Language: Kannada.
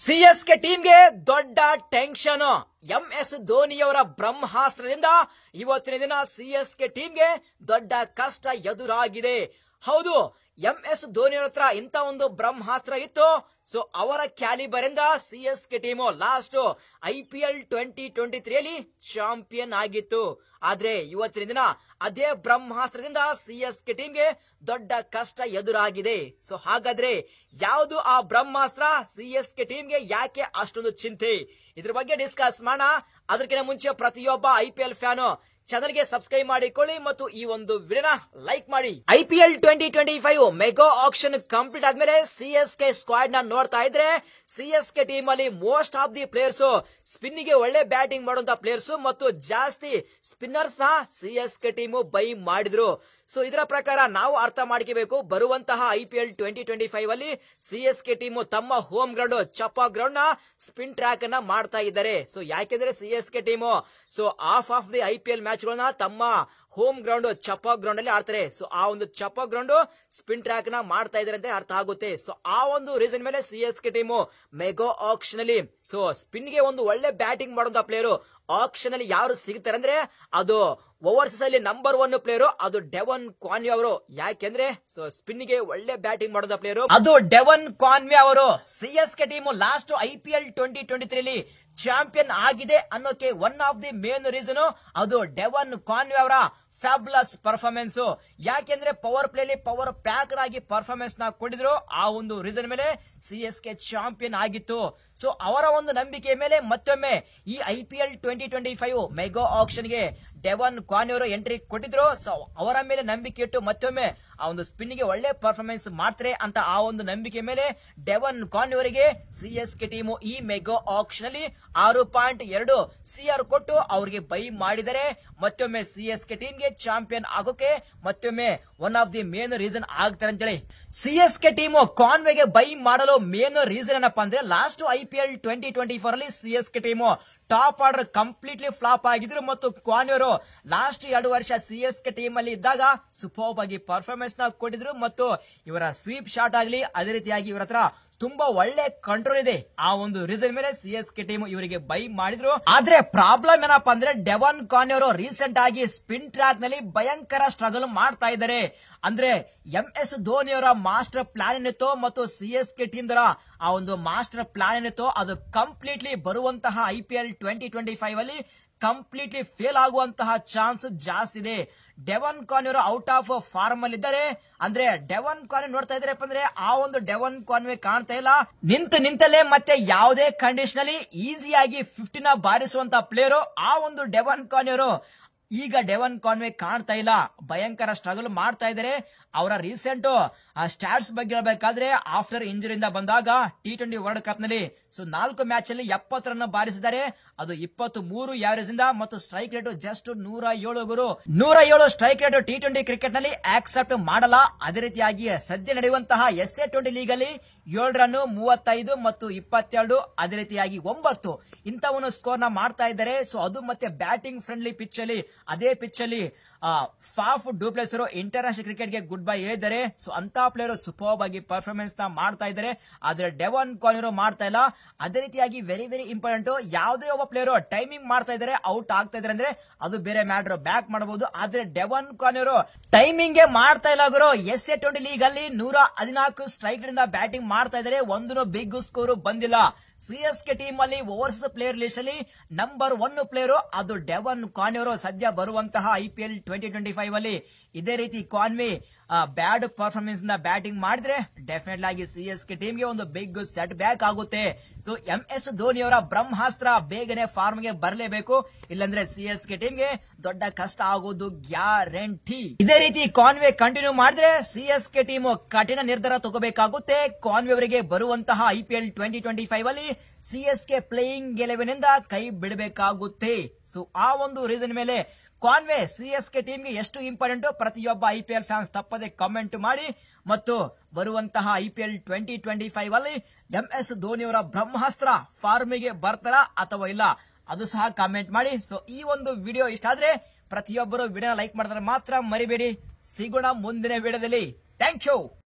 ಸಿಎಸ್ಕೆ ಟೀಮ್ಗೆ ದೊಡ್ಡ ಟೆನ್ಷನ್. ಎಂಎಸ್ ಧೋನಿಯವರ ಬ್ರಹ್ಮಾಸ್ತ್ರದಿಂದ ಇವತ್ತಿನ ದಿನ ಸಿಎಸ್ಕೆ ಟೀಮ್ಗೆ ದೊಡ್ಡ ಕಷ್ಟ ಎದುರಾಗಿದೆ. ಹೌದು, ಎಂಎಸ್ ಧೋನಿಯವರ ಹತ್ರ ಇಂತ ಒಂದು ಬ್ರಹ್ಮಾಸ್ತ್ರ ಇತ್ತು. ಸೊ ಅವರ ಕ್ಯಾಲಿಬರ್ ಇಂದ ಸಿಎಸ್ಕೆ ಟೀಮು ಲಾಸ್ಟ್ IPL 2023 ಅಲ್ಲಿ ಚಾಂಪಿಯನ್ ಆಗಿತ್ತು. ಆದ್ರೆ ಇವತ್ತಿನ ದಿನ ಅದೇ ಬ್ರಹ್ಮಾಸ್ತ್ರದಿಂದ ಸಿಎಸ್ಕೆ ಟೀಮ್ಗೆ ದೊಡ್ಡ ಕಷ್ಟ ಎದುರಾಗಿದೆ. ಸೊ ಹಾಗಾದ್ರೆ ಯಾವುದು ಆ ಬ್ರಹ್ಮಾಸ್ತ್ರ? ಸಿಎಸ್ಕೆ ಟೀಮ್ಗೆ ಯಾಕೆ ಅಷ್ಟೊಂದು ಚಿಂತೆ? ಇದ್ರ ಬಗ್ಗೆ ಡಿಸ್ಕಸ್ ಮಾಡೋಣ. ಅದಕ್ಕಿಂತ ಮುಂಚೆ ಪ್ರತಿಯೊಬ್ಬ IPL ಫ್ಯಾನು ಚಾನಲ್ಗೆ ಸಬ್ಸ್ಕ್ರೈಬ್ ಮಾಡಿಕೊಳ್ಳಿ ಮತ್ತು ಈ ಒಂದು ವಿಡಿಯೋನ ಲೈಕ್ ಮಾಡಿ. IPL 2025 ಮೆಗಾ ಆಕ್ಷನ್ ಕಂಪ್ಲೀಟ್ ಆದ್ಮೇಲೆ ಸಿಎಸ್ಕೆ ಸ್ಕ್ವಾಡ್ ನ ನೋಡ್ತಾ ಇದ್ರೆ ಸಿಎಸ್ಕೆ ಟೀಮ್ ಅಲ್ಲಿ most of the players spin ಗೆ ಒಳ್ಳೆ ಬ್ಯಾಟಿಂಗ್ ಮಾಡುವಂತ ಪ್ಲೇಯರ್ಸ್ ಮತ್ತು ಜಾಸ್ತಿ ಸ್ಪಿನ್ನರ್ಸ್ ಸಹ ಸಿಎಸ್ಕೆ ಟೀಮ್ ಬೈ ಮಾಡಿದ್ರು. ಸೊ ಇದರ ಪ್ರಕಾರ ನಾವು ಅರ್ಥ ಮಾಡ್ಕೋಬೇಕು, ಬರುವಂತಹ IPL 2025 ಅಲ್ಲಿ ಸಿಎಸ್ಕೆ ಟೀಮ್ ತಮ್ಮ ಹೋಮ್ ಗ್ರೌಂಡ್ ಚಪ್ಪಾ ಗ್ರೌಂಡ್ ನ ಸ್ಪಿನ್ ಟ್ರ್ಯಾಕ್ ಅನ್ನ ಮಾಡ್ತಾ ಇದ್ದಾರೆ. ಸೊ ಯಾಕೆಂದ್ರೆ CSK team half of the IPL match ಗಳನ್ನ ತಮ್ಮ ಹೋಮ್ ಗ್ರೌಂಡ್ ಚಪ್ಪಾ ಗ್ರೌಂಡ್ ಅಲ್ಲಿ ಆಡ್ತಾರೆ. ಸೊ ಆ ಒಂದು ಚಪ್ಪಾ ಗ್ರೌಂಡ್ ಸ್ಪಿನ್ ಟ್ರ್ಯಾಕ್ ನ ಮಾಡ್ತಾ ಇದ್ದಾರೆ ಅಂತ ಅರ್ಥ ಆಗುತ್ತೆ. ಸೊ ಆ ಒಂದು ರೀಸನ್ ಮೇಲೆ ಸಿಎಸ್ಕೆ ಟೀಮ್ ಮೆಗಾ ಆಕ್ಷನ್ ಅಲ್ಲಿ ಸೊ ಸ್ಪಿನ್ ಗೆ ಒಂದು ಒಳ್ಳೆ ಬ್ಯಾಟಿಂಗ್ ಮಾಡುವಂತ ಪ್ಲೇಯರ್ ಆಕ್ಷನ್ ಅಲ್ಲಿ ಯಾರು ಸಿಗ್ತಾರೆ ಅಂದ್ರೆ ಅದು ಓವರ್ಸೀಸ್ ಅಲ್ಲಿ ನಂಬರ್ 1 ಪ್ಲೇಯರ್ ಅದು ಡೆವನ್ ಕಾನ್ವೆ ಅವರು. ಯಾಕೆಂದ್ರೆ ಸೊ ಸ್ಪಿನ್ ಗೆ ಒಳ್ಳೆ ಬ್ಯಾಟಿಂಗ್ ಮಾಡೋದ ಪ್ಲೇಯರ್ ಅದು ಡೆವನ್ ಕಾನ್ವೆ ಅವರು. ಸಿಎಸ್ಕೆ ಟೀಮ್ ಲಾಸ್ಟ್ IPL 2023 ಅಲ್ಲಿ ಚಾಂಪಿಯನ್ ಆಗಿದೆ ಅನ್ನೋಕೆ one of the main reason ಅದು ಡೆವನ್ ಕಾನ್ವೆ ಅವರ ಫ್ಯಾಬ್ಲಸ್ ಪರ್ಫಾರ್ಮೆನ್ಸ್. ಯಾಕೆಂದ್ರೆ ಪವರ್ ಪ್ಲೇ ಅಲ್ಲಿ ಪವರ್ ಪ್ಯಾಕ್ ಆಗಿ ಪರ್ಫಾರ್ಮೆನ್ಸ್ ನ ಕೊಟ್ಟಿದ್ರು. ಆ ಒಂದು ರೀಸನ್ ಮೇಲೆ ಸಿಎಸ್ಕೆ ಚಾಂಪಿಯನ್ ಆಗಿತ್ತು. ಸೊ ಅವರ ಒಂದು ನಂಬಿಕೆ ಮೇಲೆ ಮತ್ತೊಮ್ಮೆ ಈ IPL 2025 ಮೆಗಾ ಆಕ್ಷನ್ ಗೆ ಡೆವನ್ ಕಾನ್ವೆ ಅವರು ಎಂಟ್ರಿ ಕೊಟ್ಟಿದ್ರು. ಸೊ ಅವರ ಮೇಲೆ ನಂಬಿಕೆ ಇಟ್ಟು ಮತ್ತೊಮ್ಮೆ ಆ ಒಂದು ಸ್ಪಿನ್ ಗೆ ಒಳ್ಳೆ ಪರ್ಫಾರ್ಮೆನ್ಸ್ ಮಾಡ್ತಾರೆ ಅಂತ ಆ ಒಂದು ನಂಬಿಕೆ ಮೇಲೆ ಡೆವನ್ ಕಾನ್ವೆ ಅವರಿಗೆ ಸಿಎಸ್ಕೆ ಟೀಮ್ ಈ ಮೆಗಾ ಆಕ್ಷನ್ ಅಲ್ಲಿ 6.2 CR ಕೊಟ್ಟು ಅವರಿಗೆ ಬೈ ಮಾಡಿದರೆ ಮತ್ತೊಮ್ಮೆ ಸಿಎಸ್ಕೆ ಟೀಮ್ ಗೆ ಚಾಂಪಿಯನ್ ಆಗೋಕೆ ಮತ್ತೊಮ್ಮೆ one of the main reason ಆಗ್ತಾರೆ ಅಂತೇಳಿ ಸಿಎಸ್ಕೆ ಟೀಮ್ ಕಾನ್ವೆಗೆ ಬೈ ಮಾಡಲು ಮೇನ್ ರೀಸನ್ ಏನಪ್ಪಾ ಅಂದ್ರೆ ಲಾಸ್ಟ್ IPL 2024 ಅಲ್ಲಿ CSK team top order completely flop ಆಗಿದ್ರು ಮತ್ತು ಕಾನ್ವೆ ಅವರು ಲಾಸ್ಟ್ 2 ವರ್ಷ ಸಿಎಸ್ಕೆ ಟೀಮ್ ಅಲ್ಲಿ ಇದ್ದಾಗ ಸೂಪರ್ಬ್ ಆಗಿ ಪರ್ಫಾರ್ಮೆನ್ಸ್ ನ ಕೊಟ್ಟಿದ್ರು ಮತ್ತು ಇವರ ಸ್ವೀಪ್ ಶಾಟ್ ಆಗಲಿ ಅದೇ ರೀತಿಯಾಗಿ ಇವರ ಹತ್ರ ತುಂಬಾ ಒಳ್ಳೆ ಕಂಟ್ರೋಲ್ ಇದೆ. ಆ ಒಂದು ರೀಸನ್ ಮೇಲೆ ಸಿಎಸ್ಕೆ ಟೀಮ್ ಇವರಿಗೆ ಬೈ ಮಾಡಿದ್ರು. ಆದ್ರೆ ಪ್ರಾಬ್ಲಮ್ ಏನಪ್ಪಾ ಅಂದ್ರೆ ಡೆವನ್ ಕಾನ್ವೆ ಅವರು ರೀಸೆಂಟ್ ಆಗಿ ಸ್ಪಿನ್ ಟ್ರ್ಯಾಕ್ ನಲ್ಲಿ ಭಯಂಕರ ಸ್ಟ್ರಗಲ್ ಮಾಡ್ತಾ ಇದ್ದಾರೆ. ಅಂದ್ರೆ ಎಂಎಸ್ ಧೋನಿ ಅವರ ಮಾಸ್ಟರ್ ಪ್ಲಾನ್ ಏನಿತ್ತು ಮತ್ತು ಸಿಎಸ್ಕೆ ಟೀಮ್ ದರ ಆ ಒಂದು ಮಾಸ್ಟರ್ ಪ್ಲಾನ್ ಏನಿತ್ತು ಅದು ಕಂಪ್ಲೀಟ್ಲಿ ಬರುವಂತಹ IPL 2025 ಅಲ್ಲಿ ಕಂಪ್ಲೀಟ್ಲಿ ಫೇಲ್ ಆಗುವಂತಹ ಚಾನ್ಸ್ ಜಾಸ್ತಿ ಇದೆ. ಡೆವನ್ ಕಾನ್ವೆ ಅವರು ಔಟ್ ಆಫ್ ಫಾರ್ಮ್ ಅಲ್ಲಿ ಇದ್ದಾರೆ. ಅಂದ್ರೆ ಡೆವನ್ ಕಾನ್ವೆ ನೋಡ್ತಾ ಇದ್ರಪ್ಪ ಅಂದ್ರೆ ಆ ಒಂದು ಡೆವನ್ ಕಾನ್ವೆ ಕಾಣ್ತಾ ಇಲ್ಲ. ನಿಂತಲ್ಲೇ ಮತ್ತೆ ಯಾವುದೇ ಕಂಡೀಷನ್ ಅಲ್ಲಿ ಈಸಿಯಾಗಿ 50 ನ ಬಾರಿಸುವಂತ ಪ್ಲೇಯರ್ ಆ ಒಂದು ಡೆವನ್ ಕಾನ್ವೆ ಅವರು. ಈಗ ಡೆವನ್ ಕಾನ್ವೆ ಕಾಣ್ತಾ ಇಲ್ಲ, ಭಯಂಕರ ಸ್ಟ್ರಗಲ್ ಮಾಡ್ತಾ ಇದ್ದಾರೆ. ಅವರ ರೀಸೆಂಟ್ ಸ್ಟಾಟ್ಸ್ ಬಗ್ಗೆ ಹೇಳ್ಬೇಕಾದ್ರೆ ಆಫ್ಟರ್ ಇಂಜುರಿಯಿಂದ ಬಂದಾಗ T20 ವರ್ಲ್ಡ್ ಕಪ್ ನಲ್ಲಿ 4 ಮ್ಯಾಚ್ ಅಲ್ಲಿ 70 ರನ್ ಬಾರಿಸಿದ್ದಾರೆ. ಅದು 23 ಯಾವರೇಜ್ ಇಂದ ಮತ್ತು strike rate just 107 strike rate T20 cricket ನಲ್ಲಿ ಆಕ್ಸೆಪ್ಟ್ ಮಾಡಲ್ಲ. ಅದೇ ರೀತಿಯಾಗಿ ಸದ್ಯ ನಡೆಯುವಂತಹ SA20 ಲೀಗ್ ಅಲ್ಲಿ 7 ರನ್ 35 ಮತ್ತು 22 ಅದೇ ರೀತಿಯಾಗಿ 9 ಇಂಥವನ್ನು ಸ್ಕೋರ್ ನ ಮಾಡ್ತಾ ಇದ್ದಾರೆ. ಸೊ ಅದು ಮತ್ತೆ ಬ್ಯಾಟಿಂಗ್ ಫ್ರೆಂಡ್ಲಿ ಪಿಚ್ ಅಲ್ಲಿ ಅದೇ ಪಿಚ್ ಅಲ್ಲಿ ಫಾಫ್ ಡೂಪ್ಲೆಸ್ ಇಂಟರ್ನ್ಯಾಷನಲ್ ಕ್ರಿಕೆಟ್ ಗೆ ಗುಡ್ ಬೈ ಹೇಳಿದ್ದಾರೆ. ಸೊ ಅಂತ ಪ್ಲೇಯರ್ ಸೂಪರ್ಬ್ ಆಗಿ ಪರ್ಫಾರ್ಮೆನ್ಸ್ ನ ಮಾಡ್ತಾ ಇದ್ದಾರೆ. ಆದ್ರೆ ಡೆವನ್ ಕಾನ್ವೆ ಮಾಡ್ತಾ ಇಲ್ಲ. ಅದೇ ರೀತಿಯಾಗಿ ವೆರಿ ವೆರಿ ಇಂಪಾರ್ಟೆಂಟ್, ಯಾವುದೇ ಒಬ್ಬ ಪ್ಲೇಯರ್ ಟೈಮಿಂಗ್ ಮಾಡ್ತಾ ಇದ್ದಾರೆ ಔಟ್ ಆಗ್ತಾ ಇದ್ದಾರೆ ಅಂದ್ರೆ ಅದು ಬೇರೆ ಮ್ಯಾಟರ್, ಬ್ಯಾಕ್ ಮಾಡಬಹುದು. ಆದ್ರೆ ಡೆವನ್ ಕಾನ್ವೆ ಟೈಮಿಂಗ್ ಮಾಡ್ತಾ ಇಲ್ಲ ಗುರು. SA20 ಲೀಗ್ ಅಲ್ಲಿ 114 ಸ್ಟ್ರೈಕ್ ಇಂದ ಬ್ಯಾಟಿಂಗ್ ಮಾಡ್ತಾ ಇದ್ದಾರೆ. ಒಂದು ಬಿಗ್ ಸ್ಕೋರ್ ಬಂದಿಲ್ಲ. ಸಿಎಸ್ಕೆ ಟೀಮ್ ಅಲ್ಲಿ ಓವರ್ಸ್ ಪ್ಲೇಯರ್ ಲಿಸ್ಟ್ ಅಲ್ಲಿ ನಂಬರ್ 1 ಪ್ಲೇಯರ್ ಅದು ಡೆವನ್ ಕಾನ್ವೆ ಅವರು. ಸದ್ಯ ಬರುವಂತಹ IPL 2025 ಅಲ್ಲಿ ಇದೇ ರೀತಿ ಕಾನ್ವೆ ಬ್ಯಾಡ್ ಪರ್ಫಾರ್ಮೆನ್ಸ್ ನ ಬ್ಯಾಟಿಂಗ್ ಮಾಡಿದ್ರೆ ಡೆಫಿನೆಟ್ಲಿ ಆಗಿ ಸಿಎಸ್ಕೆ ಟೀಮ್ ಗೆ ಒಂದು ಬಿಗ್ ಸೆಟ್ ಬ್ಯಾಕ್ ಆಗುತ್ತೆ. ಸೊ ಎಂಎಸ್ ಧೋನಿ ಅವರ ಬ್ರಹ್ಮಾಸ್ತ್ರ ಬೇಗನೆ ಫಾರ್ಮ್ ಗೆ ಬರಲೇಬೇಕು, ಇಲ್ಲಾಂದ್ರೆ ಸಿಎಸ್ಕೆ ಟೀಮ್ ಗೆ ದೊಡ್ಡ ಕಷ್ಟ ಆಗೋದು ಗ್ಯಾರಂಟಿ. ಇದೇ ರೀತಿ ಕಾನ್ವೆ ಕಂಟಿನ್ಯೂ ಮಾಡಿದ್ರೆ ಸಿಎಸ್ಕೆ ಟೀಮ್ ಕಠಿಣ ನಿರ್ಧಾರ ತಗೋಬೇಕಾಗುತ್ತೆ. ಕಾನ್ವೆ ಅವರಿಗೆ ಬರುವಂತಹ IPL 2025 ಅಲ್ಲಿ ಸಿಎಸ್ಕೆ ಪ್ಲೇಯಿಂಗ್ 11 ಇಂದ ಕೈ ಬಿಡಬೇಕಾಗುತ್ತೆ. ಸೊ ಆ ಒಂದು ರೀಸನ್ ಮೇಲೆ ಕಾನ್ವೆ ಸಿಎಸ್ಕೆ ಟೀಮ್ ಗೆ ಎಷ್ಟು ಇಂಪಾರ್ಟೆಂಟ್ ಪ್ರತಿಯೊಬ್ಬ IPL ಫ್ಯಾನ್ಸ್ ತಪ್ಪದೆ ಕಮೆಂಟ್ ಮಾಡಿ ಮತ್ತು ಬರುವಂತಹ IPL 2025 ಅಲ್ಲಿ ಎಂಎಸ್ ಧೋನಿ ಅವರ ಬ್ರಹ್ಮಾಸ್ತ್ರ ಫಾರ್ಮಿಗೆ ಬರ್ತಾರಾ ಅಥವಾ ಇಲ್ಲ ಅದು ಸಹ ಕಮೆಂಟ್ ಮಾಡಿ. ಸೊ ಈ ಒಂದು ವಿಡಿಯೋ ಇಷ್ಟ ಆದ್ರೆ ಪ್ರತಿಯೊಬ್ಬರು ವಿಡಿಯೋ ಲೈಕ್ ಮಾಡಿದ್ರೆ ಮಾತ್ರ ಮರಿಬೇಡಿ. ಸಿಗೋಣ ಮುಂದಿನ ವಿಡಿಯೋದಲ್ಲಿ. Thank you.